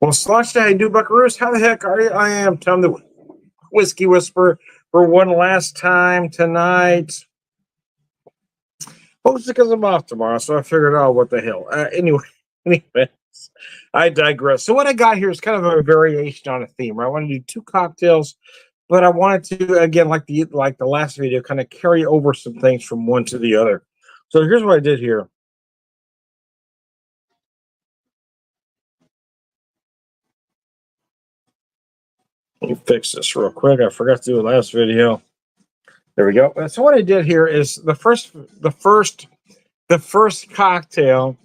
Well, Slush, I do Buckaroos. How the heck are you? I am Tom the Whiskey Whisperer for one last time tonight. Mostly because I'm off tomorrow, so I figured, oh, what the hell. Anyways, I digress. So what I got here is kind of a variation on a theme. Right? I want to do two cocktails, but I wanted to again, like the last video, kind of carry over some things from one to the other. So here's what I did here. Let me fix this real quick. I forgot to do the last video. There we go. So what I did here is the first cocktail.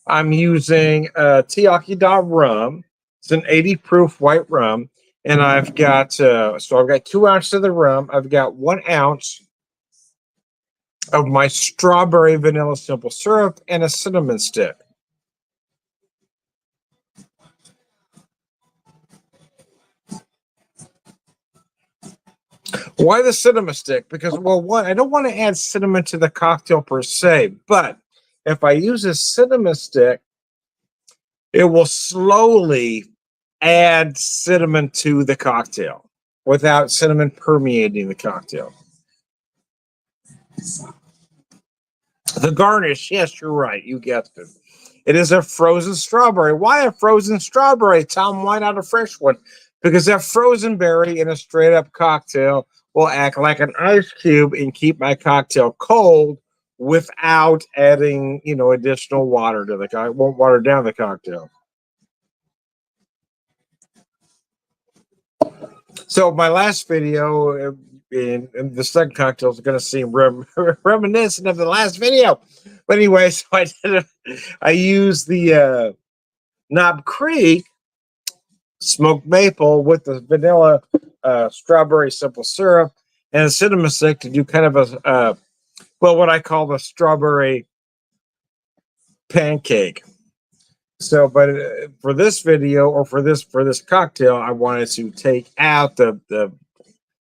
I'm using Tiaki rum. It's an 80 proof white rum, and I've got 2 ounces of the rum. I've got 1 ounce of my strawberry vanilla simple syrup and a cinnamon stick. Why the cinnamon stick? Because, well, one, I don't want to add cinnamon to the cocktail per se, but if I use a cinnamon stick, it will slowly add cinnamon to the cocktail without cinnamon permeating the cocktail. The garnish, yes, you're right. You guessed it. It is a frozen strawberry. Why a frozen strawberry, Tom? Why not a fresh one? Because that frozen berry in a straight up cocktail will act like an ice cube and keep my cocktail cold without adding, additional water to the cocktail. It won't water down the cocktail. So my last video in the second cocktail is going to seem reminiscent of the last video. But anyway, so I used the Knob Creek smoked maple with the vanilla strawberry simple syrup and a cinnamon stick to do kind of what I call the strawberry pancake. So, but for this video or for this cocktail, I wanted to take out the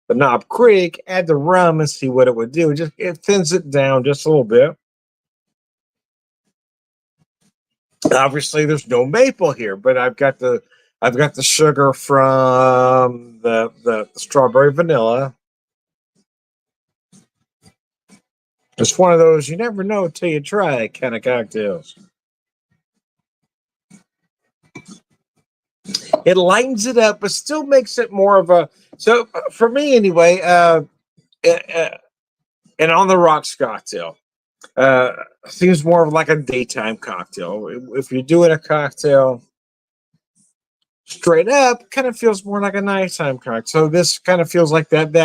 Knob Creek, add the rum, and see what it would do. It thins it down just a little bit. Obviously, there's no maple here, but I've got the sugar from the strawberry vanilla. It's one of those you never know till you try kind of cocktails. It lightens it up, but still makes it more of a. So for me, anyway, and on the rocks cocktail, seems more of like a daytime cocktail. If you're doing a cocktail straight up, kind of feels more like a nighttime cocktail. So this kind of feels like that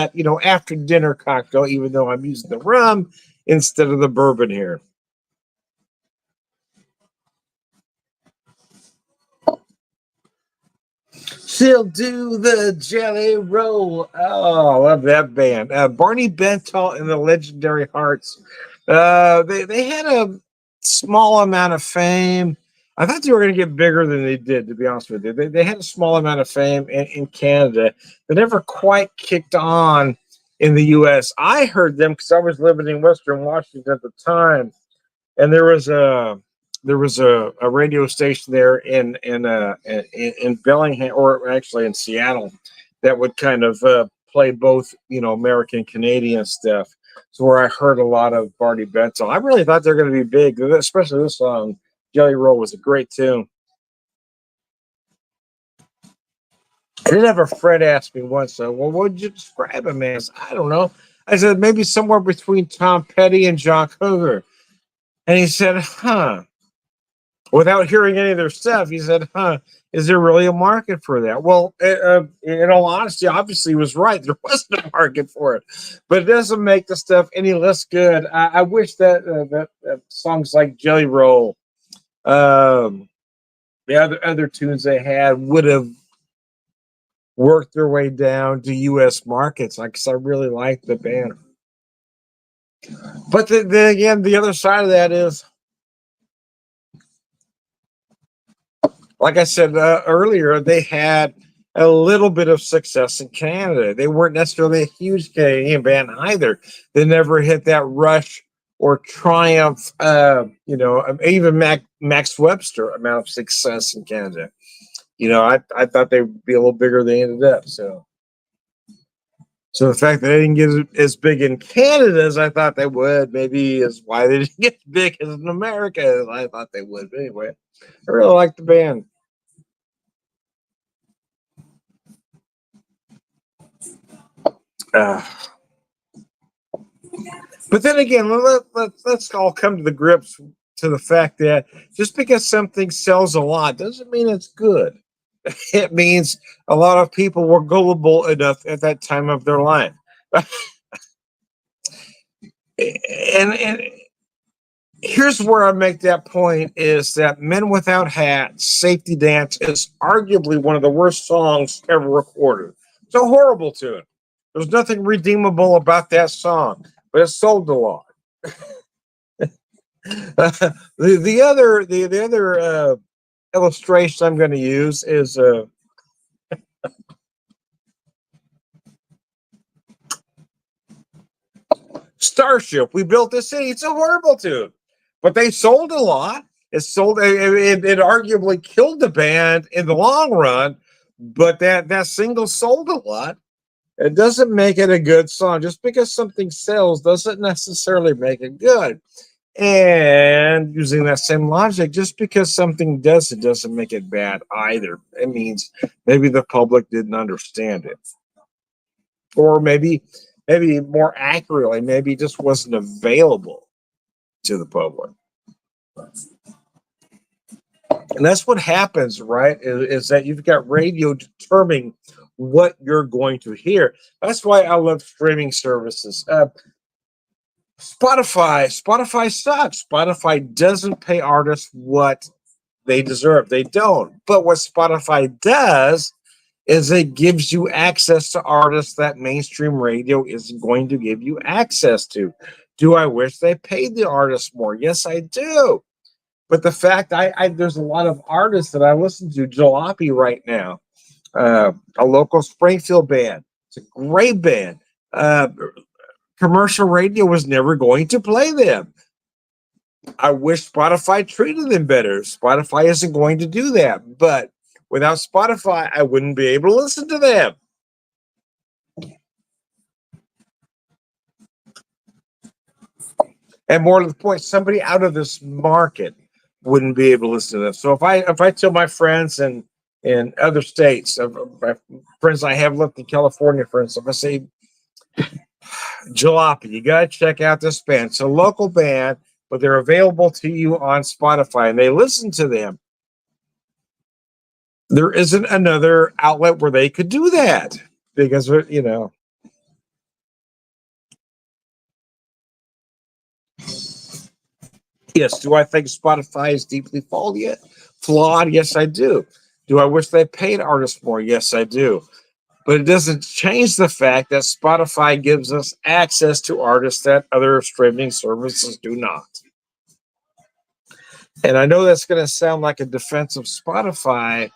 after dinner cocktail, even though I'm using the rum instead of the bourbon here. She'll do the Jelly Roll. Oh, I love that band. Barney Bentall and the Legendary Hearts. They had a small amount of fame. I thought they were going to get bigger than they did, to be honest with you. They had a small amount of fame in Canada. They never quite kicked on in the U.S. I heard them because I was living in Western Washington at the time, and there was a radio station there in Bellingham, or actually in Seattle, that would kind of play both American Canadian stuff. So where I heard a lot of Barney Bentall. I really thought they're going to be big, especially this song. Jelly Roll was a great tune. I did have a friend ask me once, well, what would you describe him as? I don't know. I said maybe somewhere between Tom Petty and John Cougar. And he said, without hearing any of their stuff, he said, is there really a market for that? Well, in all honesty, obviously he was right. There wasn't a market for it. But it doesn't make the stuff any less good. I wish that songs like Jelly Roll, the other tunes they had would have worked their way down to U.S. markets. Because I really like the band. But then again, the other side of that is, like I said earlier, they had a little bit of success in Canada. They weren't necessarily a huge Canadian band either. They never hit that rush or Triumph, even Max Webster amount of success in Canada. I thought they'd be a little bigger than they ended up. So the fact that they didn't get as big in Canada as I thought they would, maybe is why they didn't get as big as in America as I thought they would. But anyway, I really like the band. But then again, let's all come to the grips to the fact that just because something sells a lot doesn't mean it's good. It means a lot of people were gullible enough at that time of their life. and here's where I make that point is that Men Without Hats, Safety Dance is arguably one of the worst songs ever recorded. It's a horrible tune. There's nothing redeemable about that song, but it sold a lot. The other illustration I'm going to use is Starship. We built this city. It's a horrible tune, but they sold a lot. It arguably killed the band in the long run, but that single sold a lot. It doesn't make it a good song. Just because something sells doesn't necessarily make it good. And using that same logic, just because something does, it doesn't make it bad either. It means maybe the public didn't understand it, or maybe more accurately, maybe it just wasn't available to the public. And that's what happens, right? Is that you've got radio determining what you're going to hear. That's why I love streaming services. Spotify sucks. Spotify doesn't pay artists what they deserve. They don't. But what Spotify does is it gives you access to artists that mainstream radio isn't going to give you access to. Do I wish they paid the artists more? Yes, I do. But the fact there's a lot of artists that I listen to, Jalopy right now, a local Springfield band. It's a great band. Commercial radio was never going to play them. I wish Spotify treated them better. Spotify isn't going to do that. But without Spotify, I wouldn't be able to listen to them. And more to the point, somebody out of this market wouldn't be able to listen to them. So if I tell my friends in other states, my friends I have left in California, for instance, if I say, Jalopy, you got to check out this band. It's a local band, but they're available to you on Spotify, and they listen to them. There isn't another outlet where they could do that because, Yes, do I think Spotify is deeply flawed? Yes, I do. Do I wish they paid artists more? Yes, I do. But it doesn't change the fact that Spotify gives us access to artists that other streaming services do not. And I know that's going to sound like a defense of Spotify,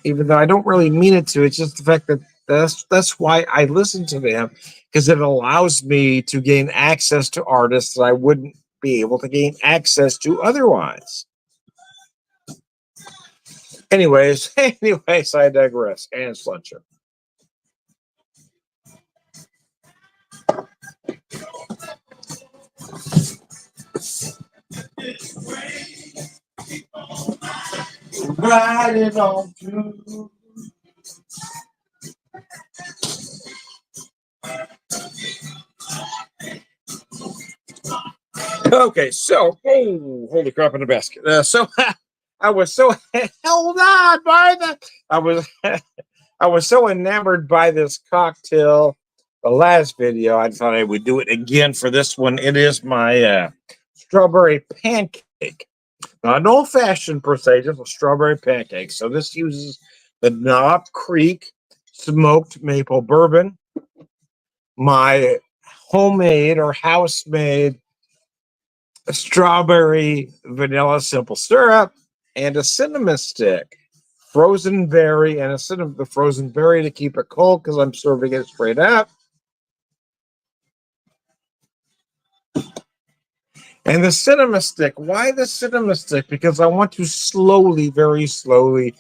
even though I don't really mean it to. It's just the fact that that's why I listen to them, because it allows me to gain access to artists that I wouldn't be able to gain access to otherwise. Anyways, I digress. And Sluncher. Riding on through. Okay, so holy crap in the basket. I was so held on by I was so enamored by this cocktail. The last video, I thought I would do it again for this one. It is my strawberry pancake. Not an old fashioned per se, just a strawberry pancake. So this uses the Knob Creek smoked maple bourbon, my homemade or house made strawberry vanilla simple syrup, and a cinnamon stick, frozen berry, and the frozen berry to keep it cold because I'm serving it straight up. And the cinema stick. Why the cinema stick? Because I want to slowly, very slowly,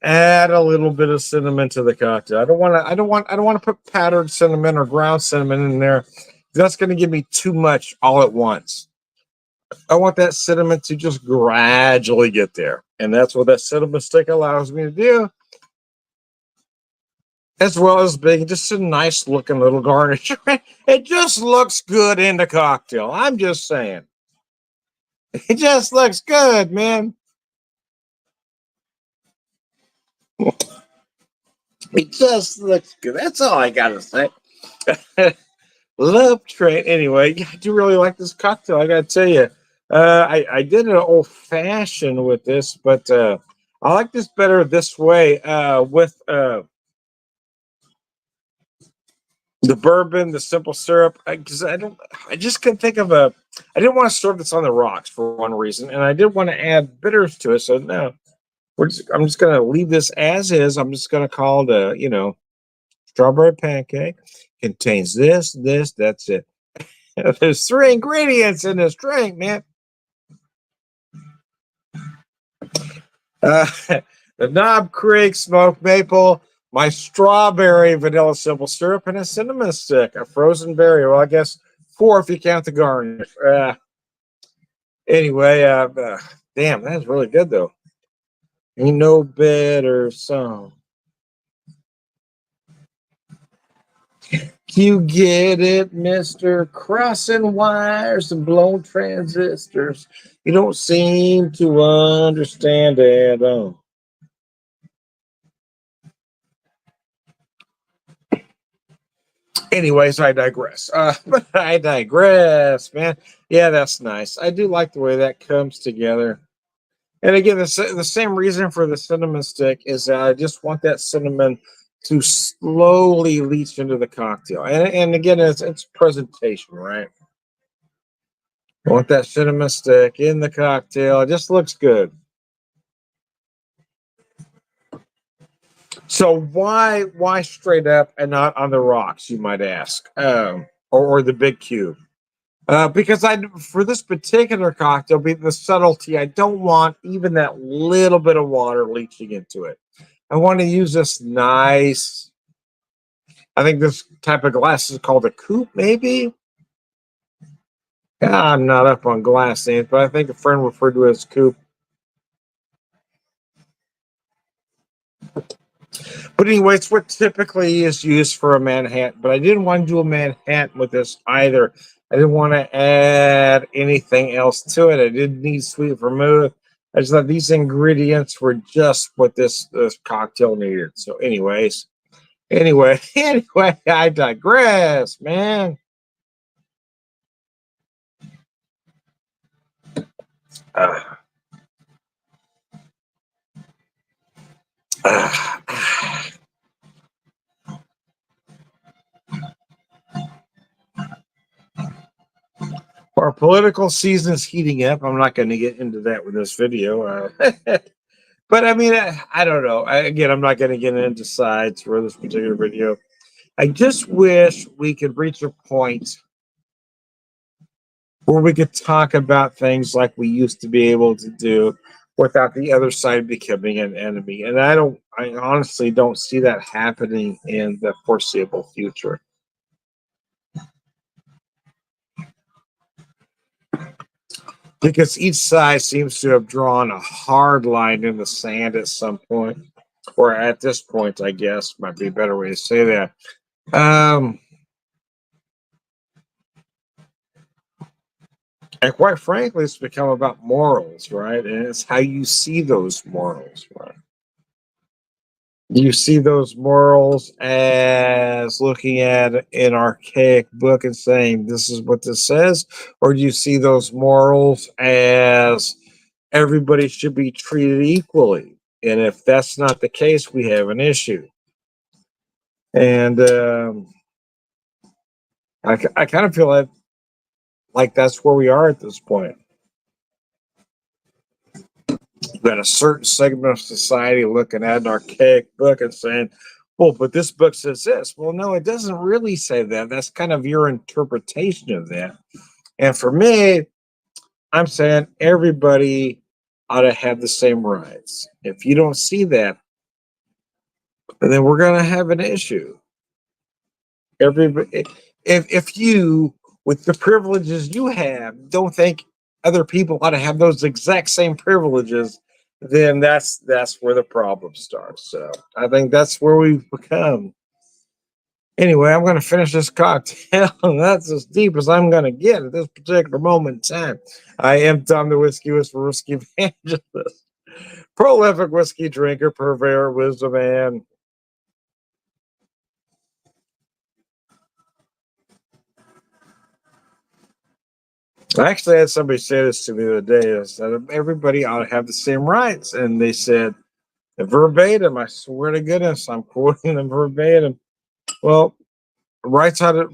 add a little bit of cinnamon to the cocktail. I don't want to put powdered cinnamon or ground cinnamon in there. That's going to give me too much all at once. I want that cinnamon to just gradually get there. And that's what that cinnamon stick allows me to do, as well as being just a nice looking little garnish. It just looks good in the cocktail. I'm just saying. It just looks good, man. It just looks good. That's all I gotta say. Love train. Anyway, I do really like this cocktail. I gotta tell you, I did an old fashioned with this, but I like this better this way with the bourbon, the simple syrup. Because I just couldn't think of a. I didn't want to serve this on the rocks for one reason, and I did want to add bitters to it. So no, I'm just gonna leave this as is. I'm just gonna call it strawberry pancake. Contains this, that's it. There's 3 ingredients in this drink, man. Uh, the Knob Creek smoked maple, my strawberry vanilla simple syrup, and a cinnamon stick, a frozen berry. Well, I guess 4 if you count the garnish. Anyway, damn, that's really good though. Ain't no better song. You get it, mister? Crossing wires and blown transistors. You don't seem to understand at all. Anyways, I digress. But I digress, man. Yeah, that's nice. I do like the way that comes together. And again, the same reason for the cinnamon stick is that I just want that cinnamon to slowly leach into the cocktail. And again, it's presentation, right? I want that cinnamon stick in the cocktail. It just looks good. So why straight up and not on the rocks, you might ask, or the big cube? Because I for this particular cocktail, be the subtlety, I don't want even that little bit of water leaching into it. I want to use this nice. I think this type of glass is called a coupe, maybe. Yeah, I'm not up on glass names, but I think a friend referred to it as coupe. But anyway, it's what typically is used for a Manhattan. But I didn't want to do a Manhattan with this either. I didn't want to add anything else to it. I didn't need sweet vermouth. I just thought these ingredients were just what this cocktail needed. So, anyway, I digress, man. Uh, uh, Our political season is heating up. I'm not going to get into that with this video. But I mean, I don't know. Again, I'm not going to get into sides for this particular video. I just wish we could reach a point where we could talk about things like we used to be able to do without the other side becoming an enemy. And I honestly don't see that happening in the foreseeable future. Because each side seems to have drawn a hard line in the sand at some point, or at this point, I guess might be a better way to say that. Um, and quite frankly, it's become about morals, right? And it's how you see those morals, right? Do you see those morals as looking at an archaic book and saying this is what this says, or do you see those morals as everybody should be treated equally? And if that's not the case, we have an issue. And I kind of feel like that's where we are at this point. You've got a certain segment of society looking at an archaic book and saying, well, but this book says this. Well, no, it doesn't really say that. That's kind of your interpretation of that. And for me, I'm saying everybody ought to have the same rights. If you don't see that, then we're going to have an issue. Everybody, if you, with the privileges you have, don't think other people ought to have those exact same privileges, then that's where the problem starts. So I think that's where we've become. Anyway, I'm going to finish this cocktail, and that's as deep as I'm going to get at this particular moment in time. I am Tom the Whiskey Whisperer, Whiskey Evangelist, prolific whiskey drinker, purveyor of wisdom, and I actually had somebody say this to me the other day. Is that everybody ought to have the same rights, and they said verbatim. I swear to goodness, I'm quoting them verbatim. Well, rights are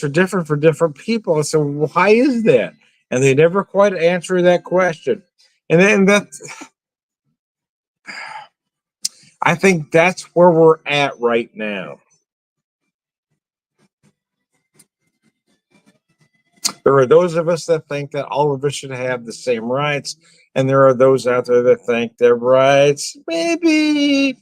different for different people. I said, well, why is that? And they never quite answer that question. And then that I think that's where we're at right now. There are those of us that think that all of us should have the same rights, and there are those out there that think their rights maybe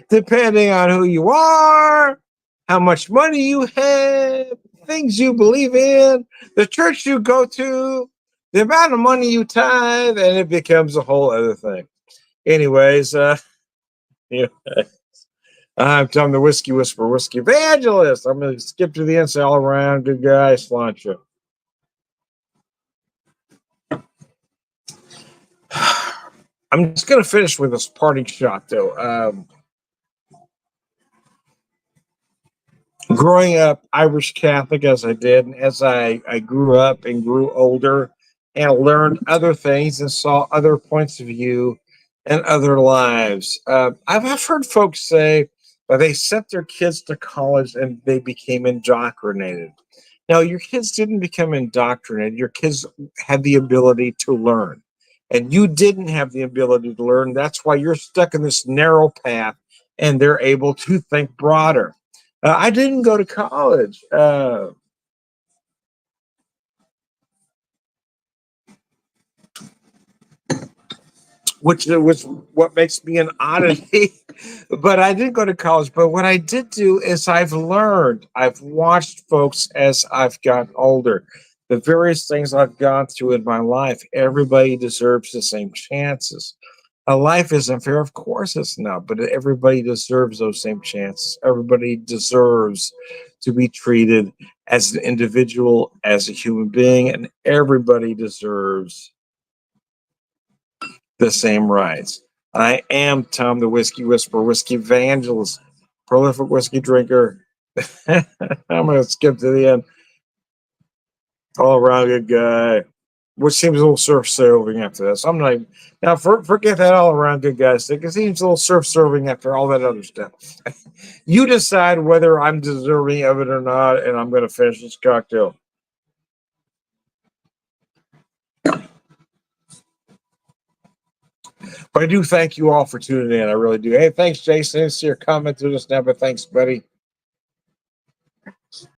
depending on who you are, how much money you have, things you believe in, the church you go to, the amount of money you tithe, and it becomes a whole other thing. Anyways, yeah, I'm Tom the Whiskey Whisperer, Whiskey Evangelist. I'm going to skip to the end, say all around good guy, Slancha. I'm just going to finish with this parting shot, though. Growing up Irish Catholic as I did, and as I grew up and grew older and learned other things and saw other points of view and other lives, I've heard folks say that they sent their kids to college and they became indoctrinated. Now, your kids didn't become indoctrinated. Your kids had the ability to learn, and you didn't have the ability to learn. That's why you're stuck in this narrow path, and they're able to think broader. I didn't go to college. Which was what makes me an oddity. But I didn't go to college. But what I did do is I've learned, I've watched folks as I've gotten older, the various things I've gone through in my life. Everybody deserves the same chances. A life isn't fair, of course it's not, but everybody deserves those same chances. Everybody deserves to be treated as an individual, as a human being, and everybody deserves the same rights. I am Tom the Whiskey Whisperer, Whiskey Evangelist, prolific whiskey drinker. I'm going to skip to the end. All around good guy, which seems a little surf serving after this. I'm not even, now forget that all around good guy stick. It seems a little surf serving after all that other stuff. You decide whether I'm deserving of it or not, and I'm going to finish this cocktail. But I do thank you all for tuning in. I really do. Hey, thanks, Jason. I see your comment through this now, but thanks, buddy.